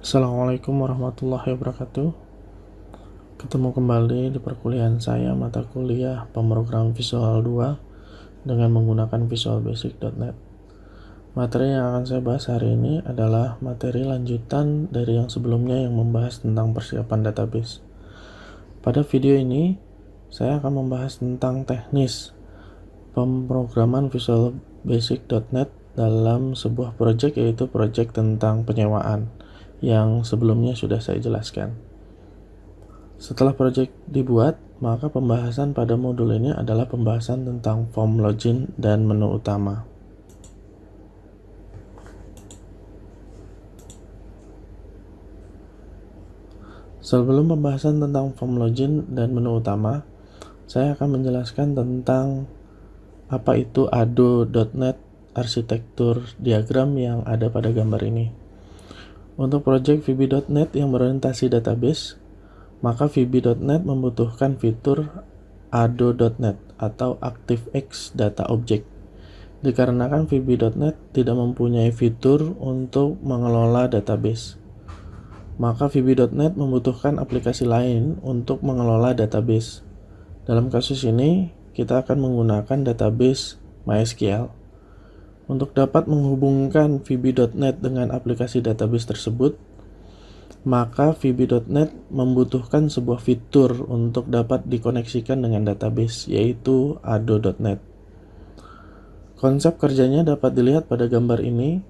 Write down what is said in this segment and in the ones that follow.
Assalamualaikum warahmatullahi wabarakatuh. Ketemu kembali di perkuliahan saya mata kuliah pemrograman Visual 2 dengan menggunakan visualbasic.net. Materi yang akan saya bahas hari ini adalah materi lanjutan dari yang sebelumnya yang membahas tentang persiapan database. Pada video ini, saya akan membahas tentang teknis pemrograman visualbasic.net dalam sebuah proyek, yaitu proyek tentang penyewaan yang sebelumnya sudah saya jelaskan. Setelah proyek dibuat, maka pembahasan pada modul ini adalah pembahasan tentang form login dan menu utama. Sebelum pembahasan tentang form login dan menu utama, saya akan menjelaskan tentang apa itu ado.net arsitektur diagram yang ada pada gambar ini. Untuk proyek vb.net yang berorientasi database, maka vb.net membutuhkan fitur ado.net atau ActiveX Data Object. Dikarenakan vb.net tidak mempunyai fitur untuk mengelola database, maka vb.net membutuhkan aplikasi lain untuk mengelola database. Dalam kasus ini, kita akan menggunakan database MySQL. Untuk dapat menghubungkan vb.net dengan aplikasi database tersebut, maka vb.net membutuhkan sebuah fitur untuk dapat dikoneksikan dengan database, yaitu ado.net. Konsep kerjanya dapat dilihat pada gambar ini.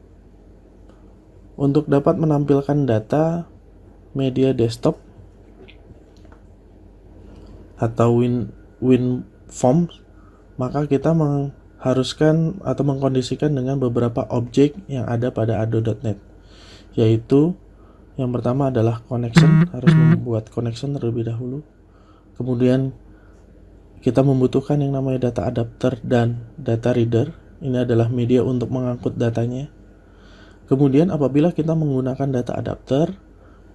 Untuk dapat menampilkan data media desktop atau WinForm, maka kita mengharuskan atau mengkondisikan dengan beberapa objek yang ada pada ado.net, yaitu yang pertama adalah connection, harus membuat connection terlebih dahulu. Kemudian kita membutuhkan yang namanya data adapter dan data reader. Ini adalah media untuk mengangkut datanya. Kemudian apabila kita menggunakan data adapter,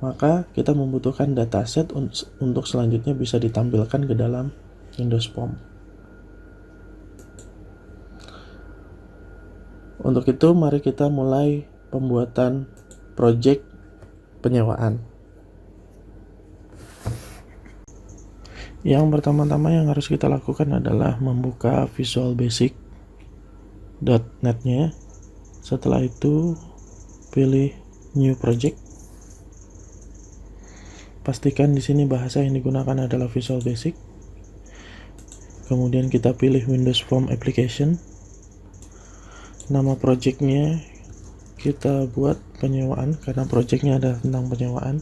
maka kita membutuhkan dataset untuk selanjutnya bisa ditampilkan ke dalam Windows Form. Untuk itu, mari kita mulai pembuatan project penyewaan. Yang pertama-tama yang harus kita lakukan adalah membuka visualbasic.net-nya. Setelah itu, pilih New Project. Pastikan di sini bahasa yang digunakan adalah Visual Basic. Kemudian kita pilih Windows Form Application. Nama projectnya kita buat penyewaan karena projectnya ada tentang penyewaan.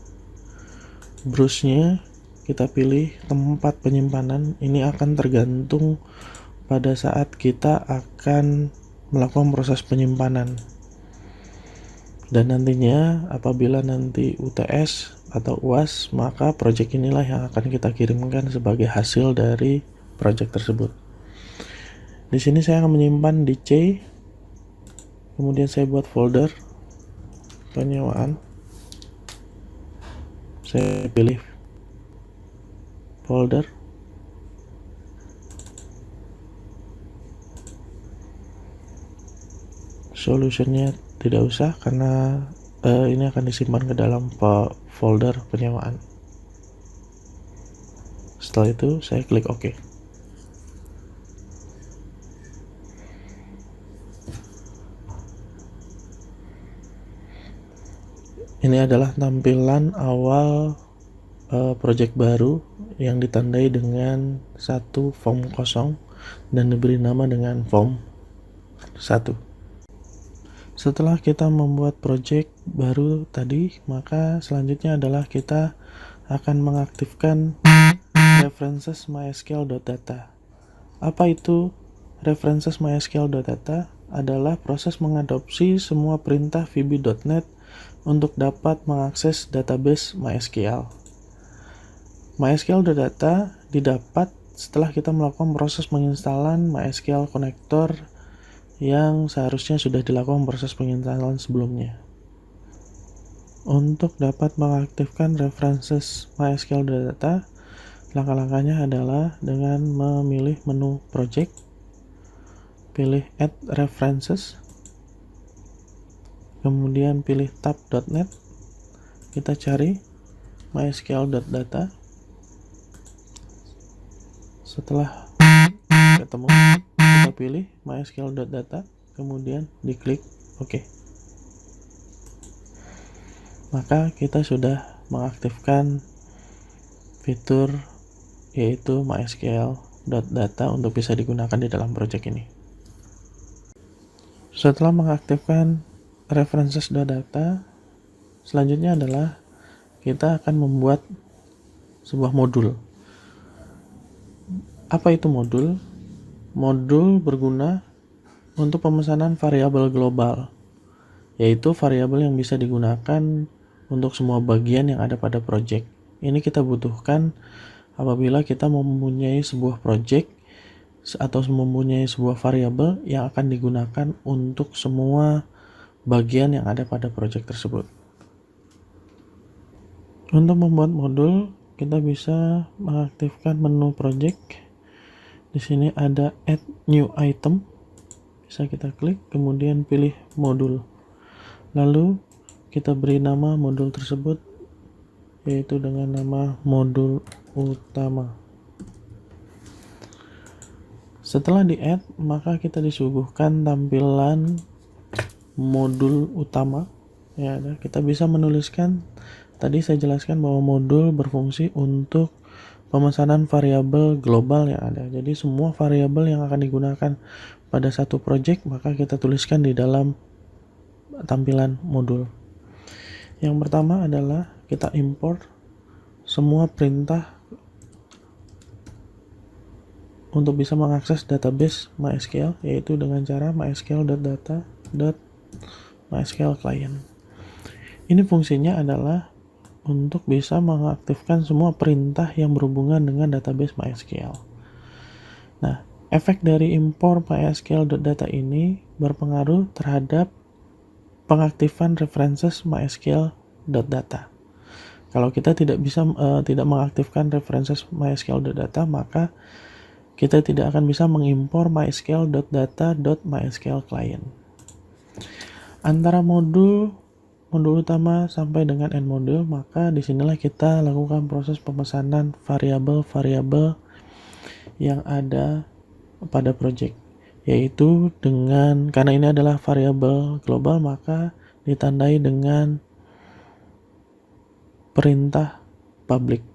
Browse-nya kita pilih tempat penyimpanan. Ini akan tergantung pada saat kita akan melakukan proses penyimpanan. Dan nantinya apabila nanti UTS atau UAS, maka project inilah yang akan kita kirimkan sebagai hasil dari project tersebut. Di sini saya akan menyimpan di C. Kemudian saya buat folder penyewaan. Saya pilih folder. Solutionnya tidak usah karena ini akan disimpan ke dalam folder penyewaan. Setelah itu saya klik OK. Ini adalah tampilan awal project baru yang ditandai dengan satu form kosong dan diberi nama dengan form 1. Setelah kita membuat project baru tadi, maka selanjutnya adalah kita akan mengaktifkan references mysql.data. Apa itu references mysql.data? Adalah proses mengadopsi semua perintah vb.net untuk dapat mengakses database MySQL. MySQL.data didapat setelah kita melakukan proses penginstalan MySQL connector yang seharusnya sudah dilakukan proses penginstalan sebelumnya. Untuk dapat mengaktifkan references MySQL.data, langkah-langkahnya adalah dengan memilih menu project, pilih add references, kemudian pilih tab.net, kita cari mysql.data. Setelah ketemu, kita pilih mysql.data, kemudian diklik OK. Maka kita sudah mengaktifkan fitur yaitu mysql.data untuk bisa digunakan di dalam project ini. Setelah mengaktifkan references.data, selanjutnya adalah kita akan membuat sebuah modul. Apa itu modul? Modul berguna untuk pemesanan variabel global, yaitu variabel yang bisa digunakan untuk semua bagian yang ada pada project. Ini kita butuhkan apabila kita mempunyai sebuah project atau mempunyai sebuah variabel yang akan digunakan untuk semua bagian yang ada pada project tersebut. Untuk membuat modul, kita bisa mengaktifkan menu project. Di sini ada add new item, bisa kita klik, kemudian pilih modul. Lalu kita beri nama modul tersebut yaitu dengan nama modul utama. Setelah di-add, maka kita disuguhkan tampilan modul utama. Ya, kita bisa menuliskan, tadi saya jelaskan bahwa modul berfungsi untuk pemesanan variabel global yang ada. Jadi semua variabel yang akan digunakan pada satu project maka kita tuliskan di dalam tampilan modul. Yang pertama adalah kita import semua perintah untuk bisa mengakses database MySQL, yaitu dengan cara mysql.data.mysql_client. Ini fungsinya adalah untuk bisa mengaktifkan semua perintah yang berhubungan dengan database MySQL. Nah, efek dari import mysql.data ini berpengaruh terhadap pengaktifan references mysql.data. Kalau kita tidak mengaktifkan references mysql.data, maka kita tidak akan bisa mengimpor mysql.data.mysql_client. Antara modul utama sampai dengan end module, maka disinilah kita lakukan proses pemesanan variabel-variabel yang ada pada project, yaitu karena ini adalah variabel global, maka ditandai dengan perintah public.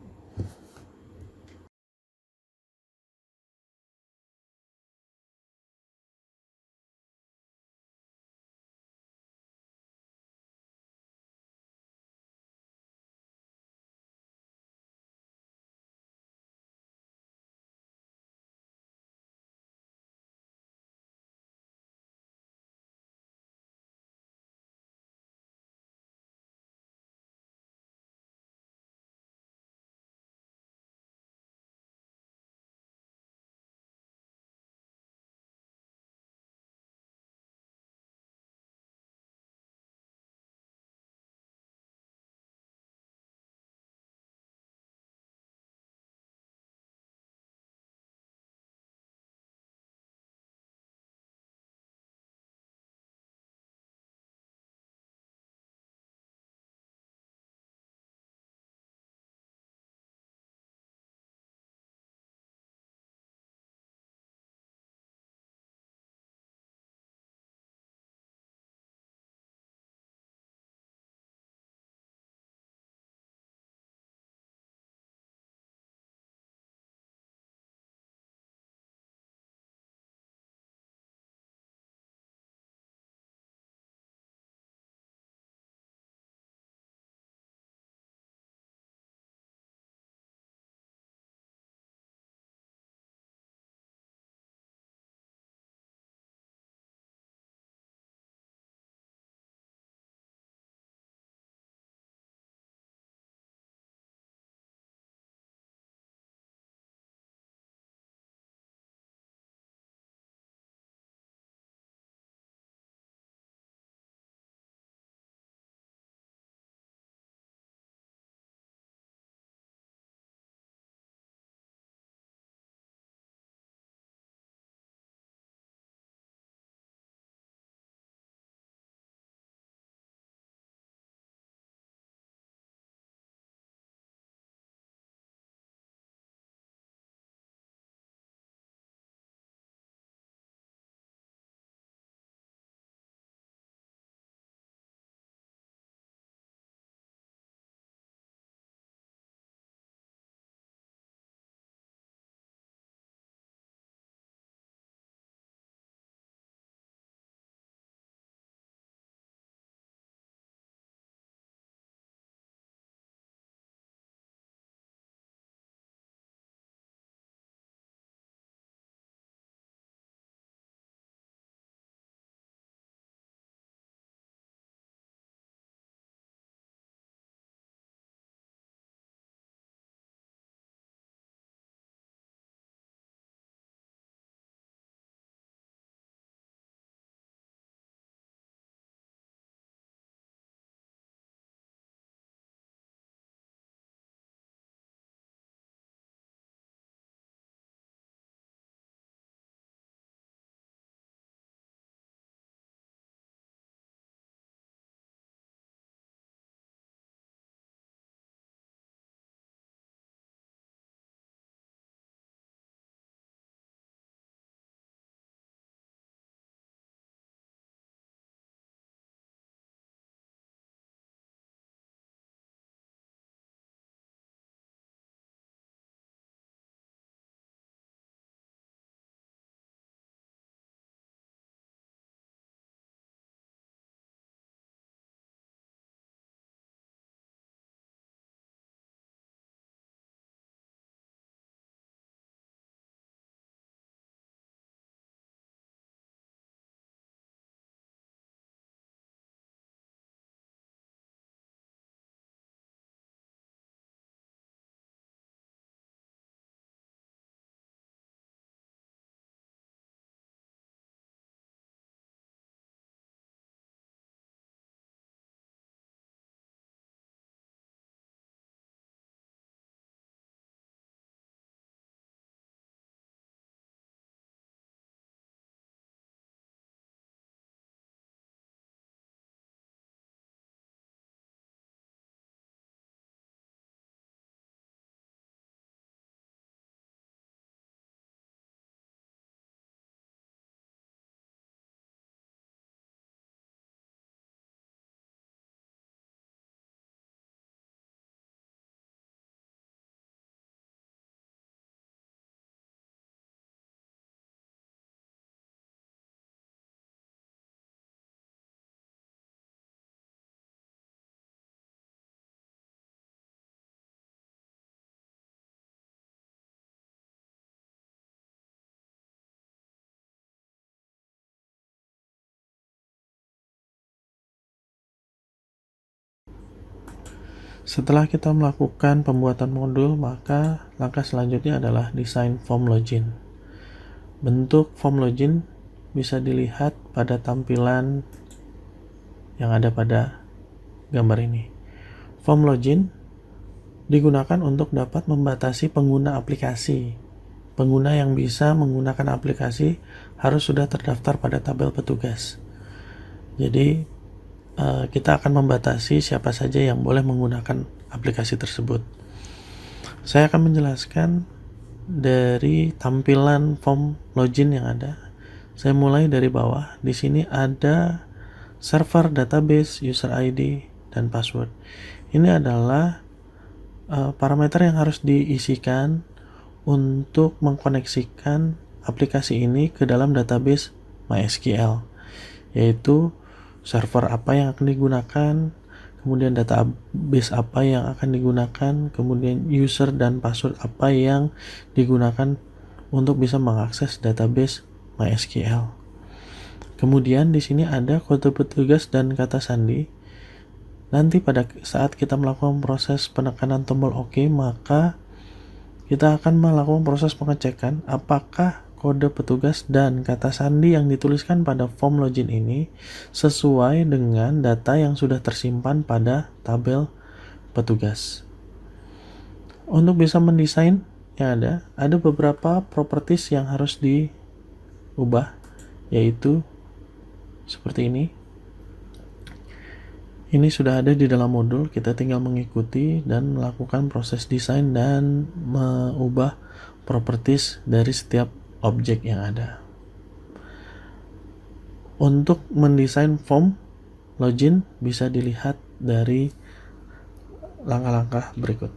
Setelah kita melakukan pembuatan modul, maka langkah selanjutnya adalah desain form login. Bentuk form login bisa dilihat pada tampilan yang ada pada gambar ini. Form login digunakan untuk dapat membatasi pengguna aplikasi. Pengguna yang bisa menggunakan aplikasi harus sudah terdaftar pada tabel petugas. Jadi kita akan membatasi siapa saja yang boleh menggunakan aplikasi tersebut. Saya akan menjelaskan dari tampilan form login yang ada. Saya mulai dari bawah. Di sini ada server, database, user ID, dan password. Ini adalah parameter yang harus diisikan untuk mengkoneksikan aplikasi ini ke dalam database MySQL, yaitu server apa yang akan digunakan, kemudian database apa yang akan digunakan, kemudian user dan password apa yang digunakan untuk bisa mengakses database MySQL. Kemudian di sini ada kode petugas dan kata sandi. Nanti pada saat kita melakukan proses penekanan tombol OK, maka kita akan melakukan proses pengecekan apakah kode petugas dan kata sandi yang dituliskan pada form login ini sesuai dengan data yang sudah tersimpan pada tabel petugas. Untuk bisa mendesain yang ada beberapa properties yang harus diubah, yaitu seperti ini. Ini sudah ada di dalam modul, kita tinggal mengikuti dan melakukan proses desain dan mengubah properties dari setiap objek yang ada. Untuk mendesain form login bisa dilihat dari langkah-langkah berikut.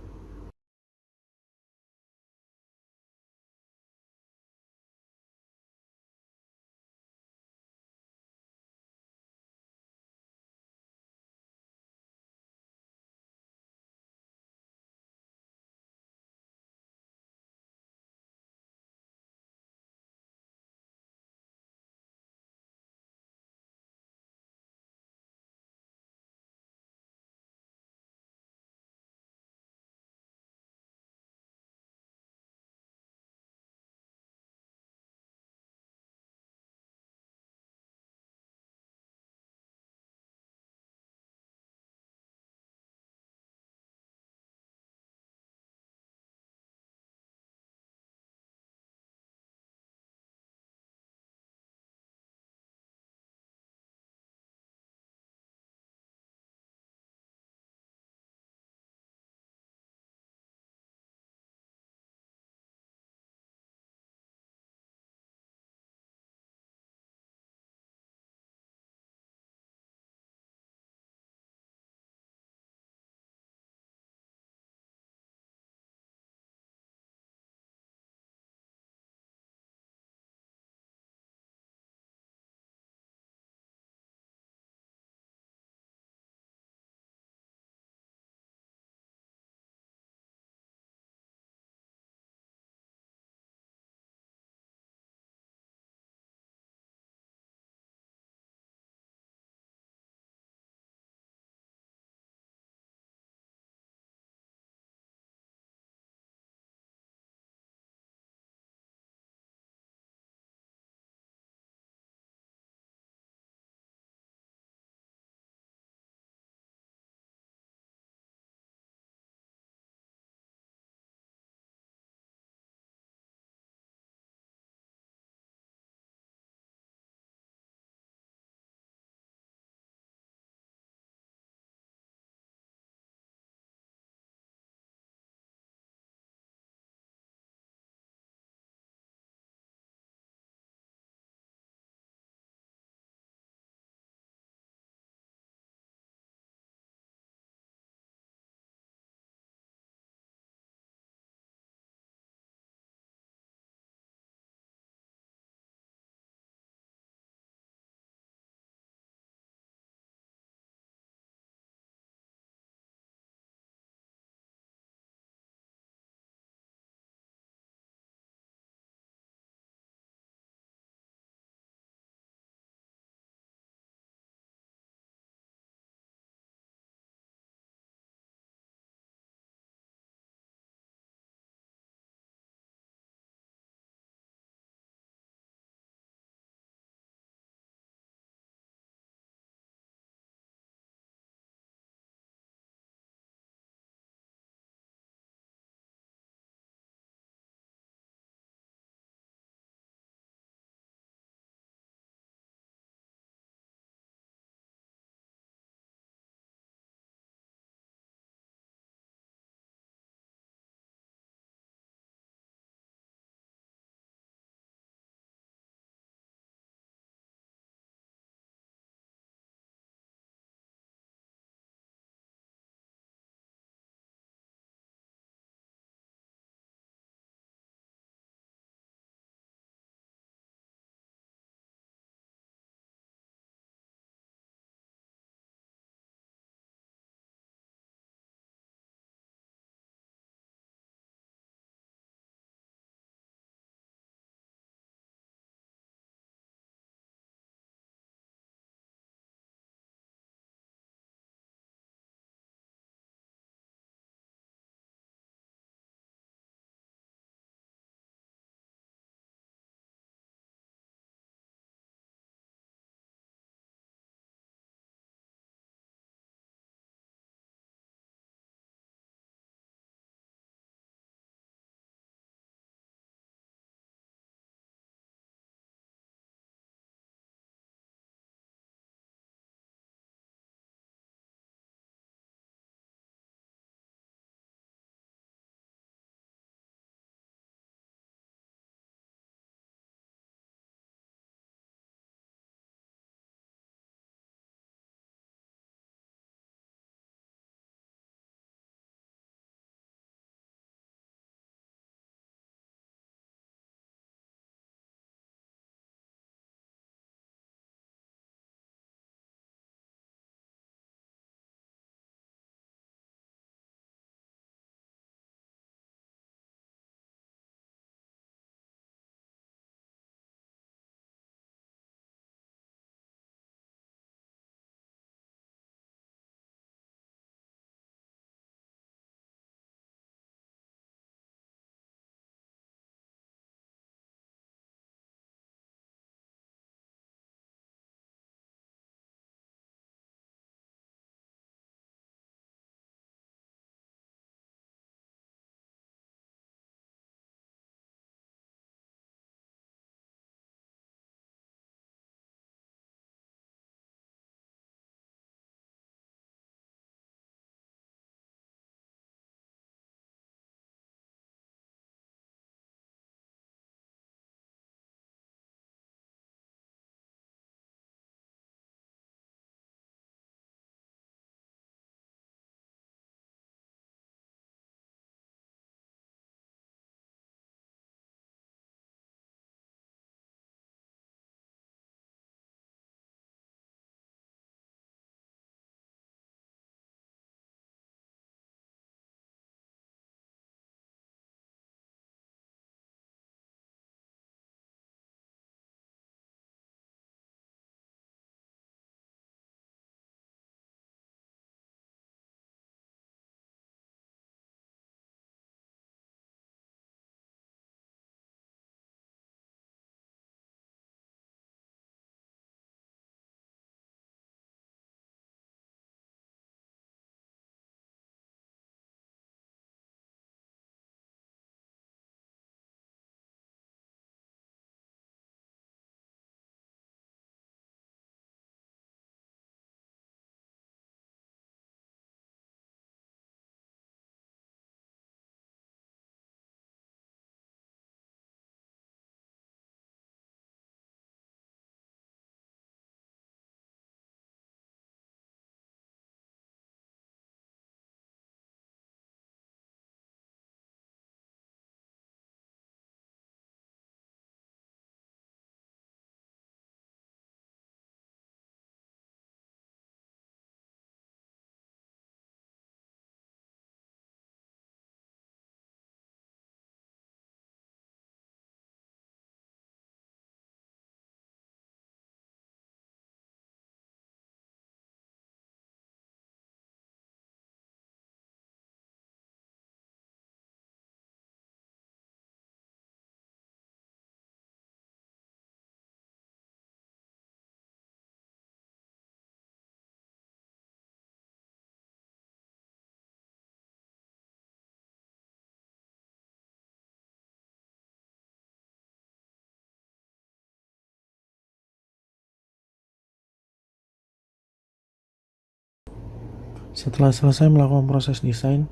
Setelah selesai melakukan proses desain,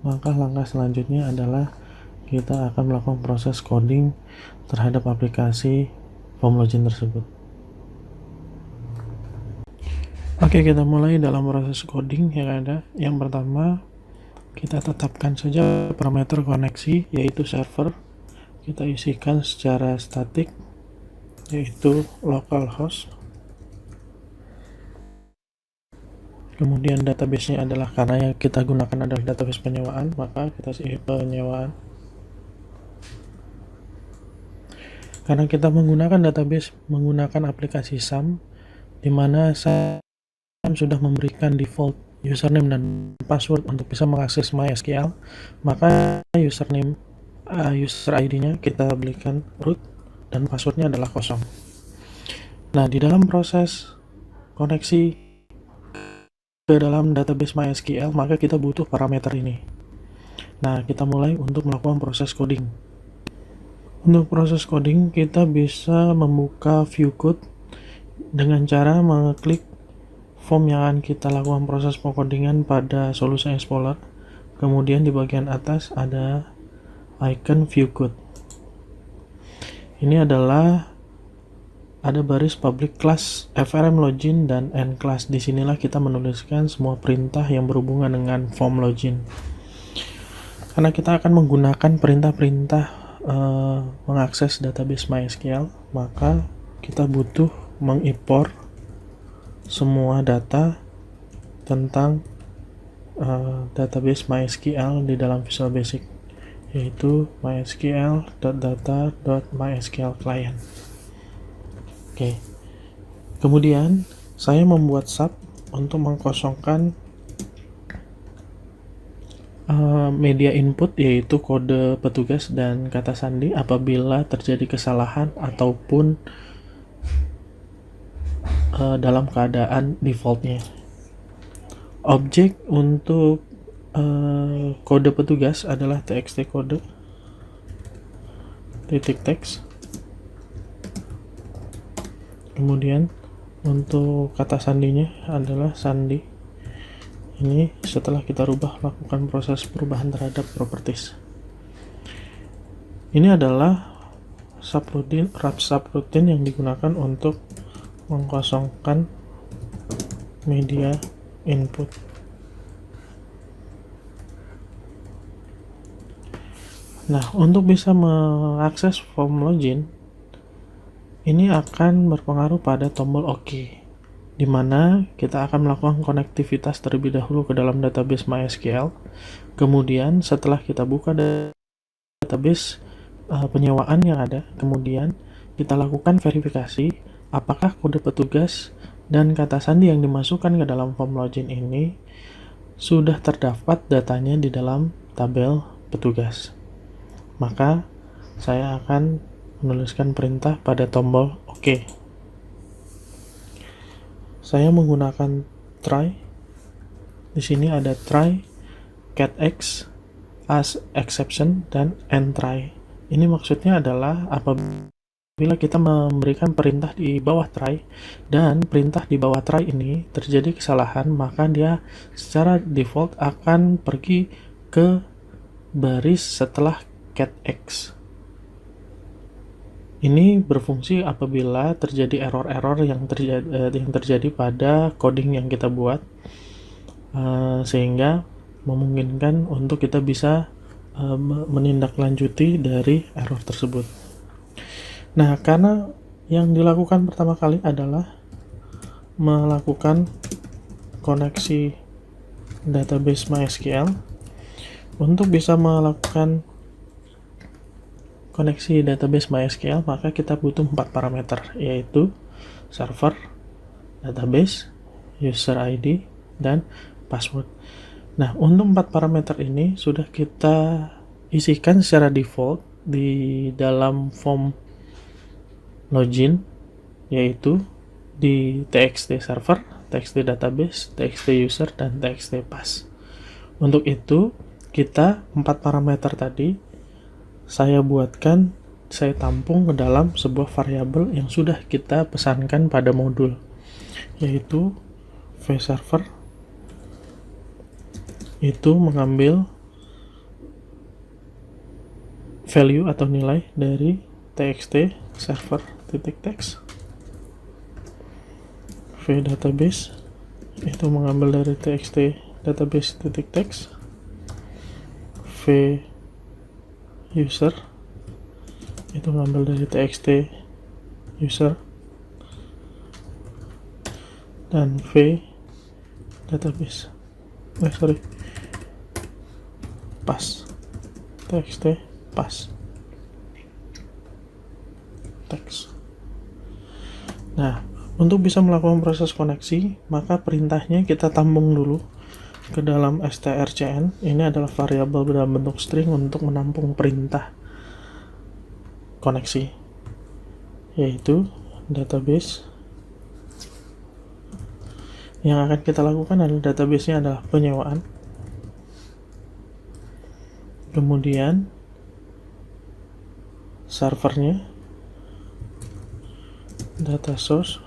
maka langkah selanjutnya adalah kita akan melakukan proses coding terhadap aplikasi form login tersebut. Oke, kita mulai dalam proses coding yang ada. Yang pertama, kita tetapkan saja parameter koneksi, yaitu server. Kita isikan secara statik, yaitu localhost. Kemudian database-nya adalah, karena yang kita gunakan adalah database penyewaan, maka kita isi penyewaan. Karena kita menggunakan database menggunakan aplikasi SAM, di mana SAM sudah memberikan default username dan password untuk bisa mengakses MySQL, maka user ID-nya kita berikan root dan passwordnya adalah kosong. Nah, di dalam proses koneksi ke dalam database MySQL, maka kita butuh parameter ini. Nah, kita mulai untuk melakukan proses coding. Untuk proses coding, kita bisa membuka view code dengan cara mengklik form yang akan kita lakukan proses pengkodingan pada Solution Explorer. Kemudian di bagian atas ada icon view code. Ini adalah ada baris public class, FRM login, dan end class. Disinilah kita menuliskan semua perintah yang berhubungan dengan form login. Karena kita akan menggunakan perintah-perintah mengakses database MySQL, maka kita butuh mengimport semua data tentang database MySQL di dalam Visual Basic, yaitu mysql.data.mysql client. Oke. Kemudian saya membuat sub untuk mengkosongkan media input, yaitu kode petugas dan kata sandi apabila terjadi kesalahan ataupun dalam keadaan defaultnya. Objek untuk kode petugas adalah txt kode titik teks. Kemudian untuk kata sandinya adalah sandi. Ini setelah kita lakukan proses perubahan terhadap properties. Ini adalah subroutine yang digunakan untuk mengkosongkan media input. Nah, untuk bisa mengakses form login, ini akan berpengaruh pada tombol OK, di mana kita akan melakukan konektivitas terlebih dahulu ke dalam database MySQL. Kemudian setelah kita buka database penyewaan yang ada, kemudian kita lakukan verifikasi apakah kode petugas dan kata sandi yang dimasukkan ke dalam form login ini sudah terdapat datanya di dalam tabel petugas. Maka saya akan menuliskan perintah pada tombol OK. Saya menggunakan try. Di sini ada try, catx, as exception, dan end try. Ini maksudnya adalah apabila kita memberikan perintah di bawah try dan perintah di bawah try ini terjadi kesalahan, maka dia secara default akan pergi ke baris setelah catx. Ini berfungsi apabila terjadi error-error yang terjadi pada coding yang kita buat, sehingga memungkinkan untuk kita bisa menindaklanjuti dari error tersebut. Nah, karena yang dilakukan pertama kali adalah melakukan koneksi database MySQL. Untuk bisa melakukan koneksi database MySQL, maka kita butuh 4 parameter, yaitu server, database, user ID, dan password. Nah, untuk 4 parameter ini sudah kita isikan secara default di dalam form login, yaitu di txt server, txt database, txt user, dan txt pass. Untuk itu, kita 4 parameter tadi saya tampung ke dalam sebuah variabel yang sudah kita pesankan pada modul, yaitu vserver itu mengambil value atau nilai dari txt server titik text. V database itu mengambil dari txt database titik text. V user itu mengambil dari txt user, dan V database pass txt pass text. Nah, untuk bisa melakukan proses koneksi, maka perintahnya kita tambung dulu ke dalam strcn. Ini adalah variabel dalam bentuk string untuk menampung perintah koneksi, yaitu database. Yang akan kita lakukan adalah database-nya adalah penyewaan, kemudian servernya data source,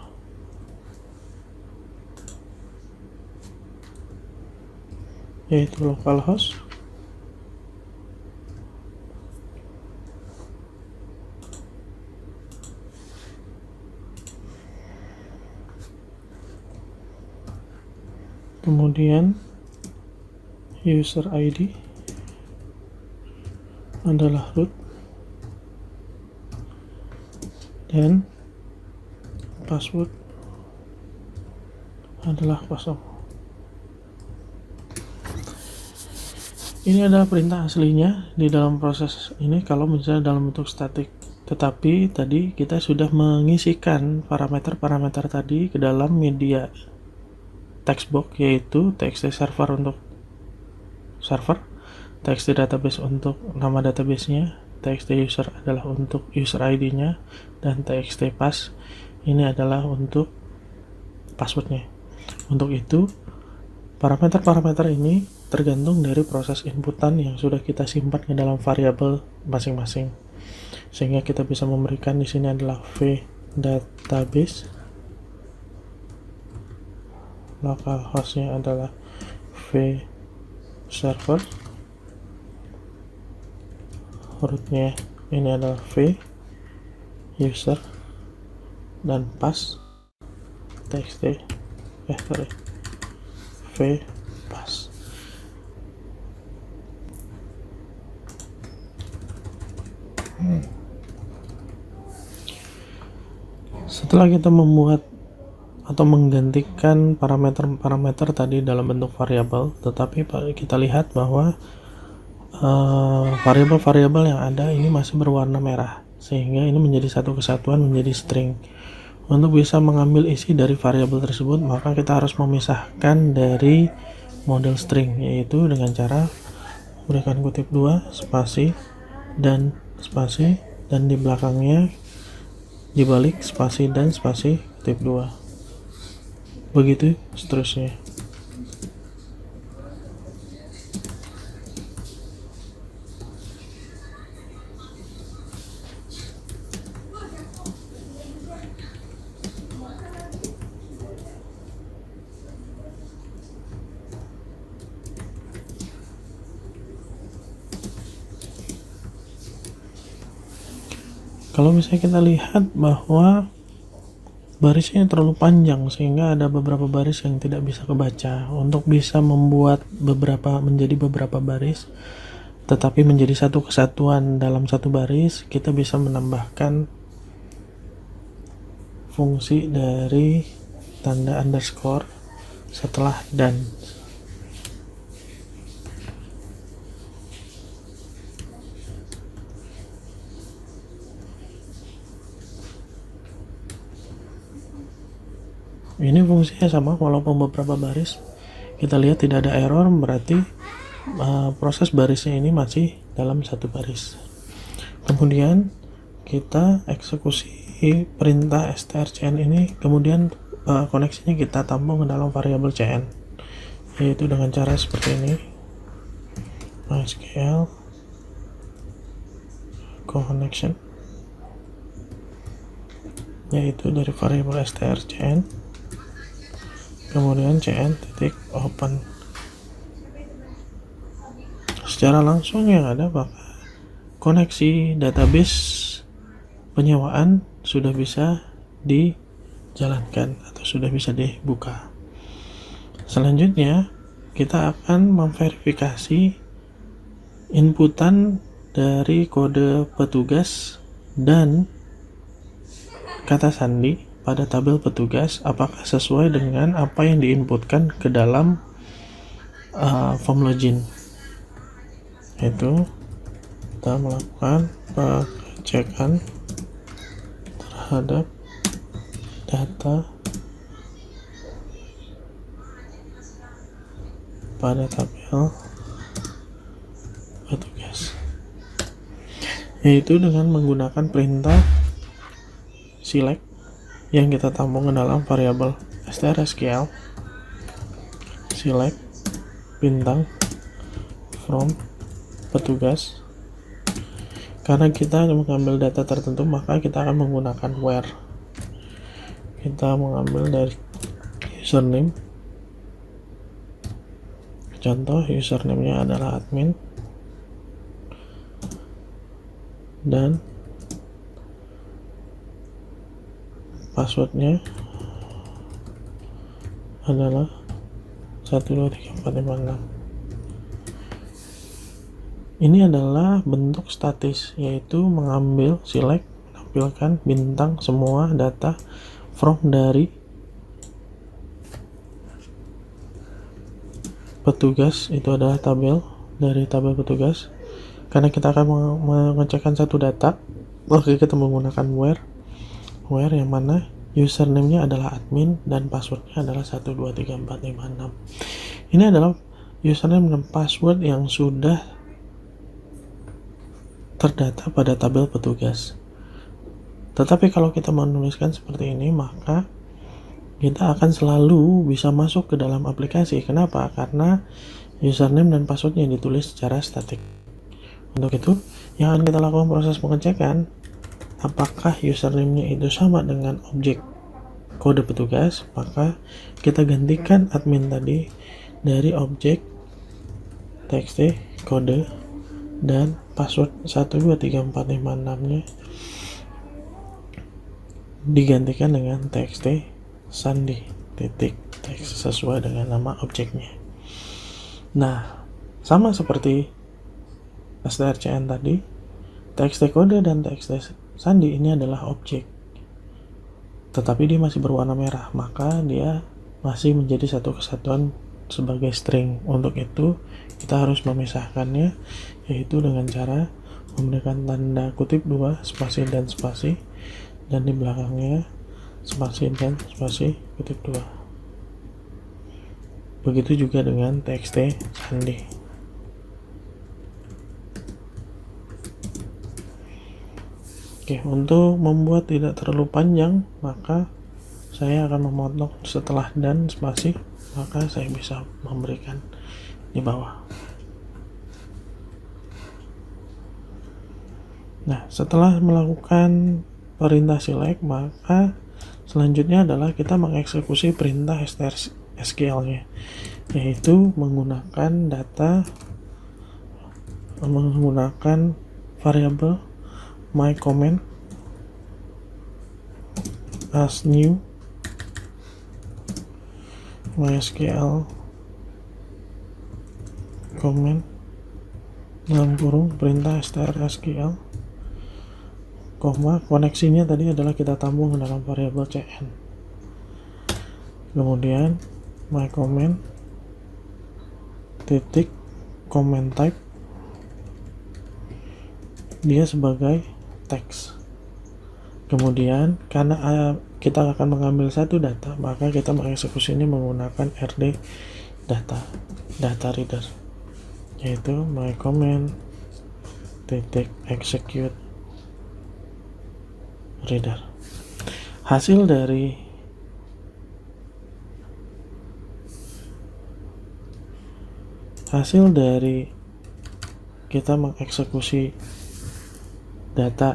yaitu localhost, kemudian user ID adalah root, dan password adalah kosong. Ini adalah perintah aslinya di dalam proses ini kalau misalnya dalam bentuk statik. Tetapi tadi kita sudah mengisikan parameter-parameter tadi ke dalam media text box, yaitu txt server untuk server, txt database untuk nama database-nya, txt user adalah untuk user ID-nya, dan txt pass ini adalah untuk passwordnya. Untuk itu, parameter-parameter ini tergantung dari proses inputan yang sudah kita simpan ke dalam variabel masing-masing, sehingga kita bisa memberikan di sini adalah v database, localhost-nya adalah v server, root-nya ini adalah v user, dan pass txt v pass. Setelah kita membuat atau menggantikan parameter-parameter tadi dalam bentuk variabel, tetapi kita lihat bahwa variabel-variabel yang ada ini masih berwarna merah, sehingga ini menjadi satu kesatuan, menjadi string. Untuk bisa mengambil isi dari variabel tersebut, maka kita harus memisahkan dari model string, yaitu dengan cara memberikan kutip 2 spasi dan spasi, dan di belakangnya dibalik spasi dan spasi kutip 2, begitu seterusnya. Kalau misalnya kita lihat bahwa barisnya terlalu panjang sehingga ada beberapa baris yang tidak bisa kebaca, untuk bisa membuat menjadi beberapa baris tetapi menjadi satu kesatuan dalam satu baris, kita bisa menambahkan fungsi dari tanda underscore setelah dan. Ini fungsinya sama walaupun beberapa baris. Kita lihat tidak ada error, berarti proses barisnya ini masih dalam satu baris. Kemudian kita eksekusi perintah strcn ini, kemudian koneksinya kita tampung ke dalam variabel cn, yaitu dengan cara seperti ini. MySQL connection, yaitu dari variabel strcn, kemudian cn titik open secara langsung yang ada maka koneksi database penyewaan sudah bisa dijalankan atau sudah bisa dibuka. Selanjutnya kita akan memverifikasi inputan dari kode petugas dan kata sandi pada tabel petugas apakah sesuai dengan apa yang diinputkan ke dalam form login. Itu kita melakukan pengecekan terhadap data pada tabel petugas, yaitu dengan menggunakan perintah select yang kita tampung ke dalam variabel strsql select bintang from petugas. Karena kita mengambil data tertentu maka kita akan menggunakan where. Kita mengambil dari username, contoh username-nya adalah admin, dan passwordnya adalah 123456. Ini adalah bentuk statis, yaitu mengambil select, menampilkan bintang semua data from dari petugas. Itu adalah tabel dari tabel petugas. Karena kita akan mengecekkan satu data, maka kita menggunakan where yang mana username-nya adalah admin dan passwordnya adalah 123456. Ini adalah username dan password yang sudah terdata pada tabel petugas. Tetapi kalau kita menuliskan seperti ini, maka kita akan selalu bisa masuk ke dalam aplikasi. Kenapa? Karena username dan passwordnya ditulis secara statik. Untuk itu, yang akan kita lakukan proses pengecekan apakah username-nya itu sama dengan objek kode petugas, maka kita gantikan admin tadi dari objek txt kode dan password 123456-nya digantikan dengan txt sandi titik teks sesuai dengan nama objeknya. Nah, sama seperti strcn tadi, txt kode dan txt sandi ini adalah objek, tetapi dia masih berwarna merah, maka dia masih menjadi satu kesatuan sebagai string. Untuk itu kita harus memisahkannya, yaitu dengan cara memberikan tanda kutip 2 spasi dan spasi, dan di belakangnya spasi dan spasi kutip 2. Begitu juga dengan txt sandi. Oke, untuk membuat tidak terlalu panjang, maka saya akan memotong setelah dan spasi, maka saya bisa memberikan di bawah. Nah, setelah melakukan perintah select, maka selanjutnya adalah kita mengeksekusi perintah SQL-nya, yaitu menggunakan variabel my comment as new MySQL comment dalam kurung perintah strSQL, koneksinya tadi adalah kita tampung dalam variabel cn. Kemudian my comment titik comment type, dia sebagai teks. Kemudian karena kita akan mengambil satu data, maka kita mengeksekusi ini menggunakan rd data reader, yaitu my comment titik execute reader. Hasil dari kita mengeksekusi data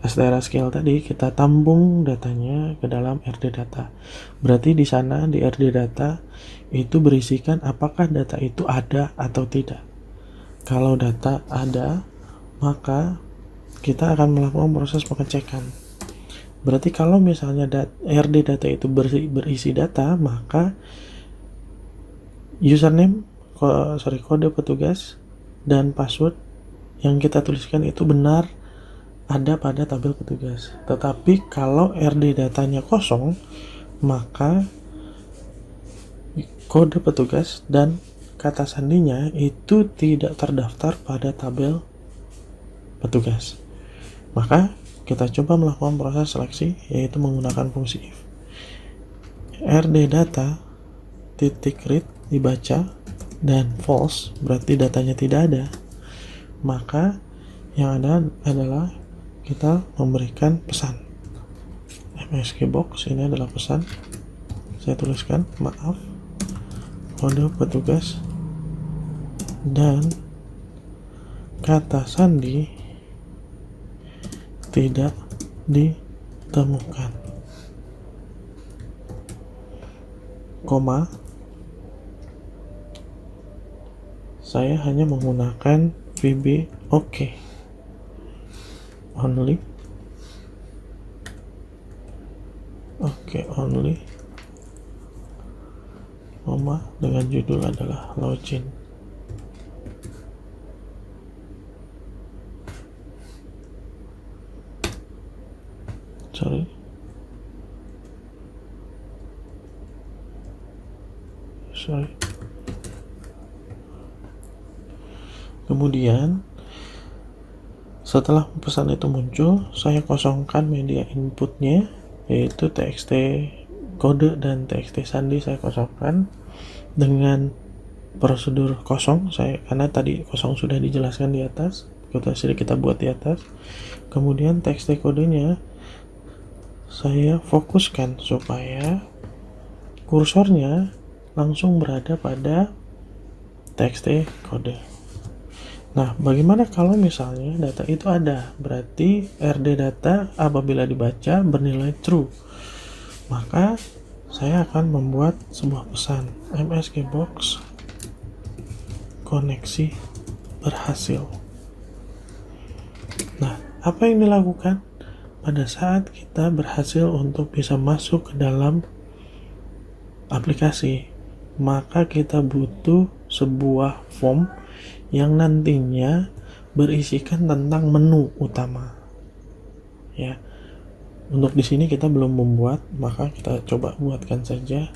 STRSQL tadi kita tampung datanya ke dalam RD data. Berarti di sana di RD data itu berisikan apakah data itu ada atau tidak. Kalau data ada, maka kita akan melakukan proses pengecekan. Berarti kalau misalnya RD data itu berisi data, maka username, kode petugas dan password yang kita tuliskan itu benar ada pada tabel petugas. Tetapi kalau RD datanya kosong, maka kode petugas dan kata sandinya itu tidak terdaftar pada tabel petugas. Maka kita coba melakukan proses seleksi, yaitu menggunakan fungsi if. RD data .read dibaca dan false, berarti datanya tidak ada. Maka yang ada adalah kita memberikan pesan. MSG box ini adalah pesan. Saya tuliskan maaf, kode petugas dan kata sandi tidak ditemukan. Koma, saya hanya menggunakan VB OK only. Oke, only, koma, dengan judul adalah login. Sorry. Kemudian setelah pesan itu muncul, saya kosongkan media inputnya, yaitu txt kode dan txt sandi saya kosongkan dengan prosedur kosong. Karena tadi kosong sudah dijelaskan di atas, kita buat di atas. Kemudian txt kodenya saya fokuskan supaya kursornya langsung berada pada txt kode. Nah, bagaimana kalau misalnya data itu ada? Berarti RD data apabila dibaca bernilai true. Maka saya akan membuat sebuah pesan, MSG box koneksi berhasil. Nah, apa yang dilakukan pada saat kita berhasil untuk bisa masuk ke dalam aplikasi? Maka kita butuh sebuah form yang nantinya berisikan tentang menu utama. Ya. Untuk di sini kita belum membuat, maka kita coba buatkan saja.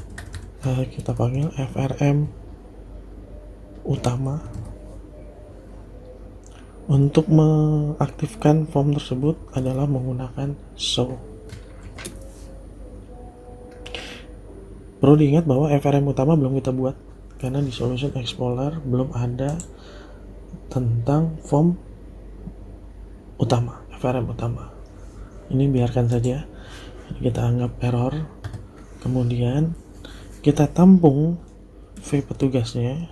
Kita panggil FRM utama. Untuk mengaktifkan form tersebut adalah menggunakan show. Perlu diingat bahwa FRM utama belum kita buat, karena di Solution Explorer belum ada tentang form utama, FRM utama. Ini biarkan saja, kita anggap error. Kemudian kita tampung V petugasnya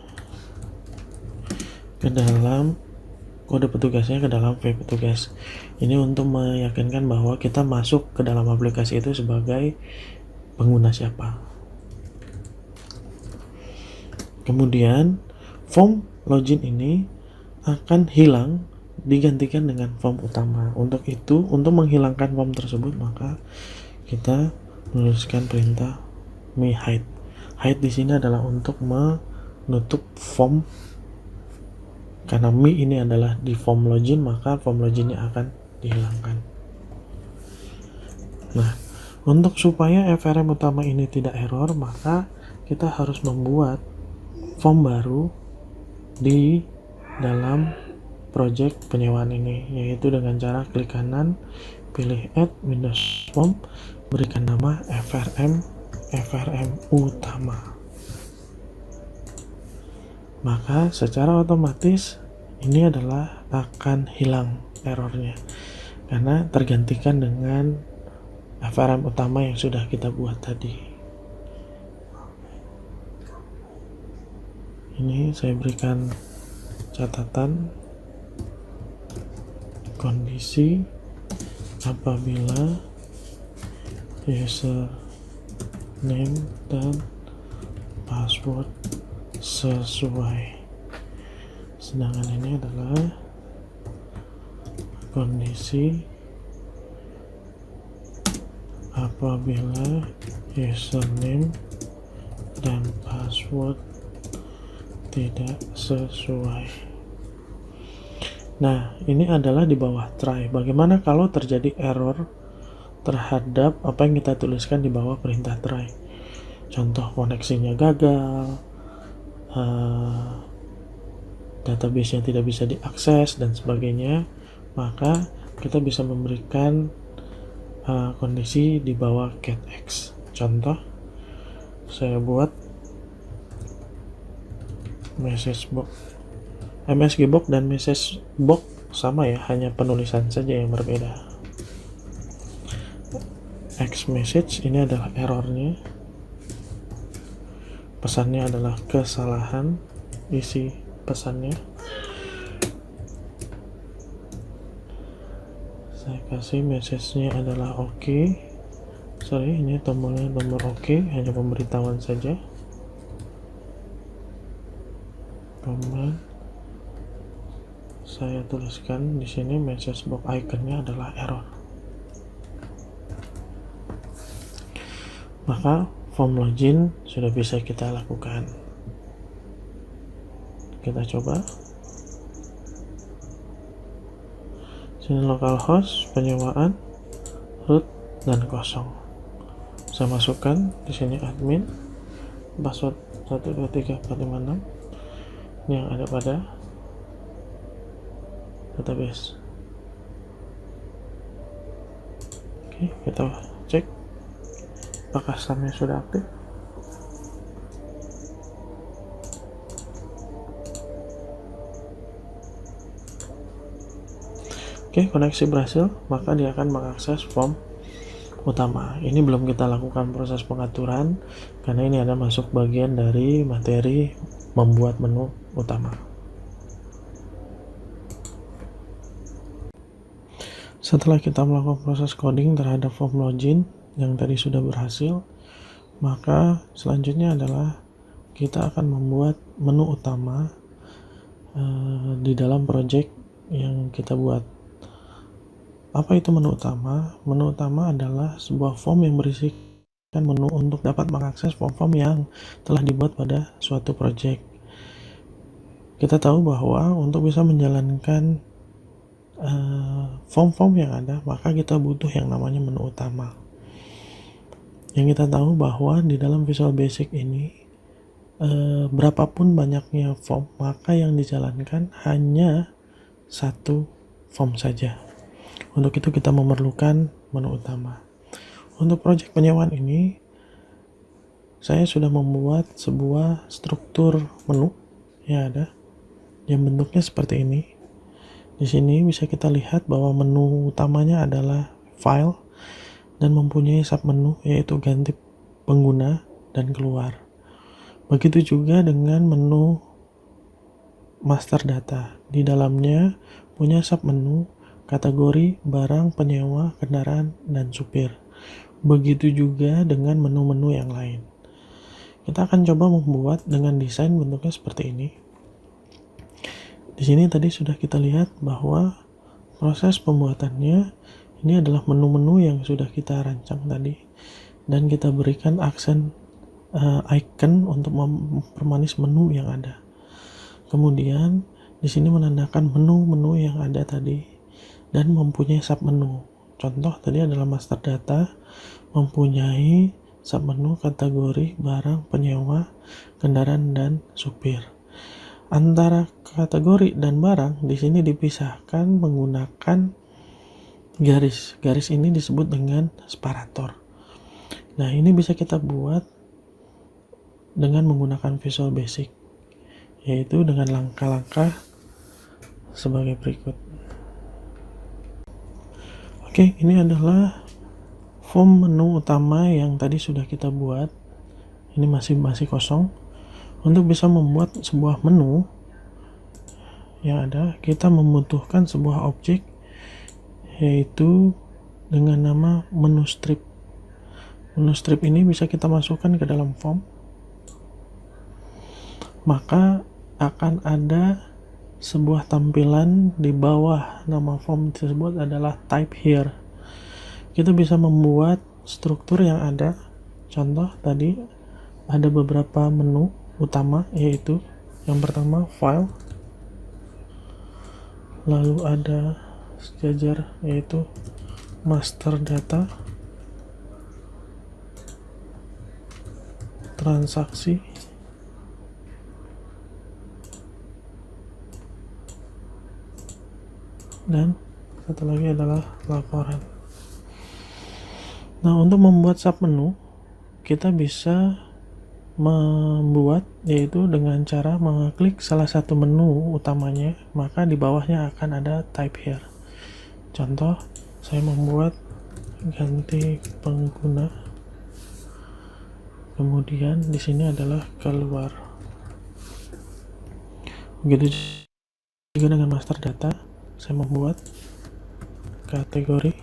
ke dalam kode petugasnya ke dalam V petugas. Ini untuk meyakinkan bahwa kita masuk ke dalam aplikasi itu sebagai pengguna siapa. Kemudian form login ini akan hilang digantikan dengan form utama. Untuk itu, untuk menghilangkan form tersebut, maka kita menuliskan perintah me hide. Hide di sini adalah untuk menutup form. Karena me ini adalah di form login, maka form loginnya akan dihilangkan. Nah, untuk supaya FRM utama ini tidak error, maka kita harus membuat form baru di dalam project penyewaan ini, yaitu dengan cara klik kanan, pilih add Windows form, berikan nama FRM utama. Maka secara otomatis ini adalah akan hilang errornya, karena tergantikan dengan FRM utama yang sudah kita buat tadi. Ini saya berikan catatan kondisi apabila user name dan password sesuai. Sedangkan ini adalah kondisi apabila username dan password tidak sesuai. Nah, ini adalah di bawah try. Bagaimana kalau terjadi error terhadap apa yang kita tuliskan di bawah perintah try? Contoh, koneksinya gagal, database yang tidak bisa diakses, dan sebagainya. Maka kita bisa memberikan kondisi di bawah getX. Contoh, saya buat message box, MSG box dan message box sama ya, hanya penulisan saja yang berbeda. X message ini adalah errornya, pesannya adalah kesalahan isi pesannya. Saya kasih message-nya adalah oke. Sorry, ini tombolnya tombol oke, hanya pemberitahuan saja. Kemudian saya tuliskan di sini message box iconnya adalah error. Maka form login sudah bisa kita lakukan. Kita coba. Sini localhost, penyewaan, root, dan kosong. Saya masukkan di sini admin, password 123456 yang ada pada database. Oke, kita cek apakah customnya sudah aktif. Oke, koneksi berhasil, maka dia akan mengakses form utama. Ini belum kita lakukan proses pengaturan karena ini ada masuk bagian dari materi membuat menu utama. Setelah kita melakukan proses coding terhadap form login yang tadi sudah berhasil, maka selanjutnya adalah kita akan membuat menu utama di dalam project yang kita buat. Apa itu menu utama? Menu utama adalah sebuah form yang berisikan menu untuk dapat mengakses form-form yang telah dibuat pada suatu project. Kita tahu bahwa untuk bisa menjalankan form-form yang ada, maka kita butuh yang namanya menu utama. Yang kita tahu bahwa di dalam Visual Basic ini, berapapun banyaknya form, maka yang dijalankan hanya satu form saja. Untuk itu kita memerlukan menu utama. Untuk project penyewaan ini, saya sudah membuat sebuah struktur menu yang ada, yang bentuknya seperti ini. Di sini bisa kita lihat bahwa menu utamanya adalah file dan mempunyai submenu yaitu ganti pengguna dan keluar. Begitu juga dengan menu master data. Di dalamnya punya submenu kategori, barang, penyewa, kendaraan, dan supir. Begitu juga dengan menu-menu yang lain. Kita akan coba membuat dengan desain bentuknya seperti ini. Di sini tadi sudah kita lihat bahwa proses pembuatannya ini adalah menu-menu yang sudah kita rancang tadi, dan kita berikan aksen icon untuk mempermanis menu yang ada. Kemudian di sini menandakan menu-menu yang ada tadi dan mempunyai submenu. Contoh tadi adalah master data, mempunyai submenu kategori, barang, penyewa, kendaraan, dan supir. Antara kategori dan barang di sini dipisahkan menggunakan garis. Garis ini disebut dengan separator. Nah, ini bisa kita buat dengan menggunakan Visual Basic, yaitu dengan langkah-langkah sebagai berikut. Oke, ini adalah form menu utama yang tadi sudah kita buat. Ini masih kosong. Untuk bisa membuat sebuah menu yang ada, kita membutuhkan sebuah objek, yaitu dengan nama menu strip. Menu strip ini bisa kita masukkan ke dalam form, maka akan ada sebuah tampilan di bawah nama form tersebut adalah type here. Kita bisa membuat struktur yang ada. Contoh tadi ada beberapa menu utama, yaitu yang pertama file, lalu ada sejajar yaitu master data, transaksi, dan satu lagi adalah laporan. Nah, untuk membuat submenu kita bisa membuat yaitu dengan cara mengklik salah satu menu utamanya, maka di bawahnya akan ada type here. Contoh, saya membuat ganti pengguna, kemudian di sini adalah keluar. Begitu juga dengan master data, saya membuat kategori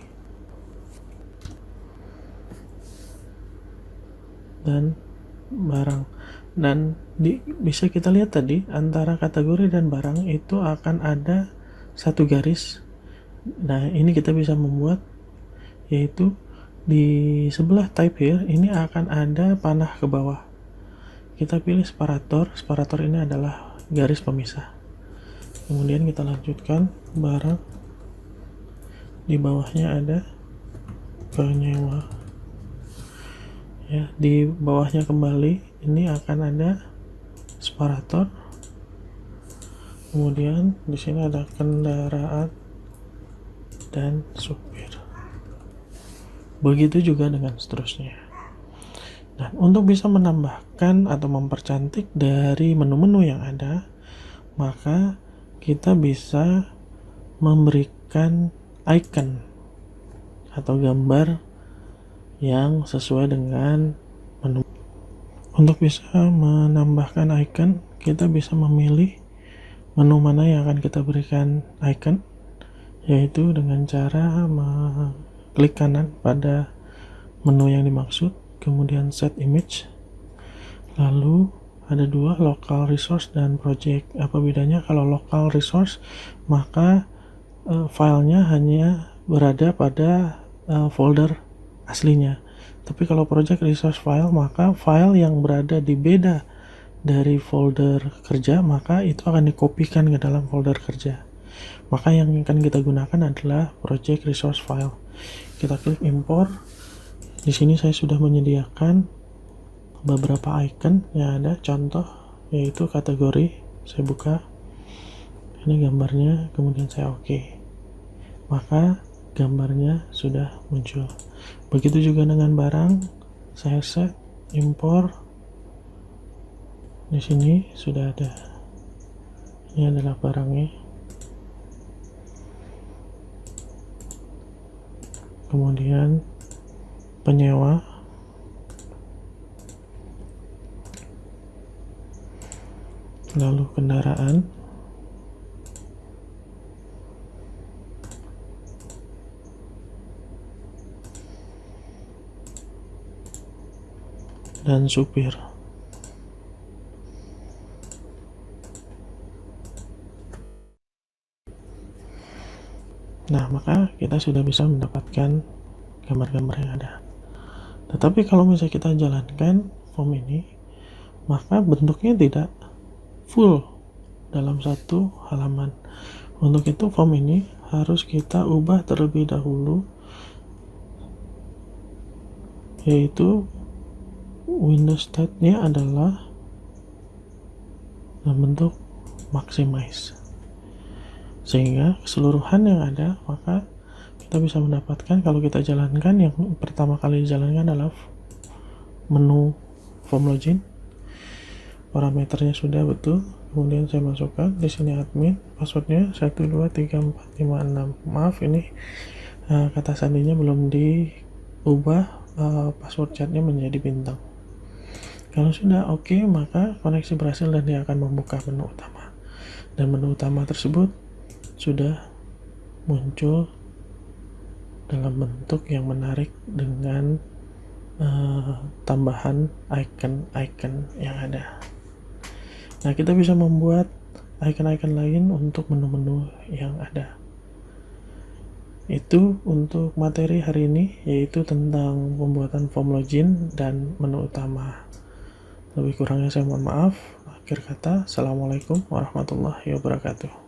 dan barang, dan bisa kita lihat tadi antara kategori dan barang itu akan ada satu garis. Nah, ini kita bisa membuat yaitu di sebelah type here ini akan ada panah ke bawah. Kita pilih separator ini adalah garis pemisah. Kemudian kita lanjutkan barang, di bawahnya ada penyewa. Ya, di bawahnya kembali ini akan ada separator. Kemudian di sini ada kendaraan dan supir. Begitu juga dengan seterusnya. Nah, untuk bisa menambahkan atau mempercantik dari menu-menu yang ada, maka kita bisa memberikan icon atau gambar yang sesuai dengan menu. Untuk bisa menambahkan icon, kita bisa memilih menu mana yang akan kita berikan icon, yaitu dengan cara klik kanan pada menu yang dimaksud, kemudian set image, lalu ada dua, local resource dan project. Apa bedanya? Kalau local resource, maka filenya hanya berada pada folder aslinya. Tapi kalau project resource file, maka file yang berada di beda dari folder kerja, maka itu akan dikopikan ke dalam folder kerja. Maka yang akan kita gunakan adalah project resource file. Kita klik import. Di sini saya sudah menyediakan beberapa icon yang ada, contoh yaitu kategori. Saya buka, ini gambarnya, kemudian saya oke. Maka gambarnya sudah muncul. Begitu juga dengan barang, saya set import. Di sini sudah ada. Ini adalah barangnya. Kemudian penyewa, lalu kendaraan, dan supir. Nah, maka kita sudah bisa mendapatkan gambar-gambar yang ada. Tetapi kalau misalnya kita jalankan form ini, maka bentuknya tidak full dalam satu halaman. Untuk itu form ini harus kita ubah terlebih dahulu, yaitu Windows state-nya adalah dalam bentuk maximize, sehingga keseluruhan yang ada, maka kita bisa mendapatkan. Kalau kita jalankan, yang pertama kali dijalankan adalah menu form login, parameternya sudah betul, kemudian saya masukkan di sini admin, passwordnya 123456. Maaf, ini kata sandinya belum diubah, password chatnya menjadi bintang. Kalau sudah oke, maka koneksi berhasil dan dia akan membuka menu utama, dan menu utama tersebut sudah muncul dalam bentuk yang menarik dengan tambahan icon-icon yang ada. Nah, kita bisa membuat icon-icon lain untuk menu-menu yang ada. Itu untuk materi hari ini, yaitu tentang pembuatan form login dan menu utama. Lebih kurangnya saya mohon maaf. Akhir kata, Assalamualaikum warahmatullahi wabarakatuh.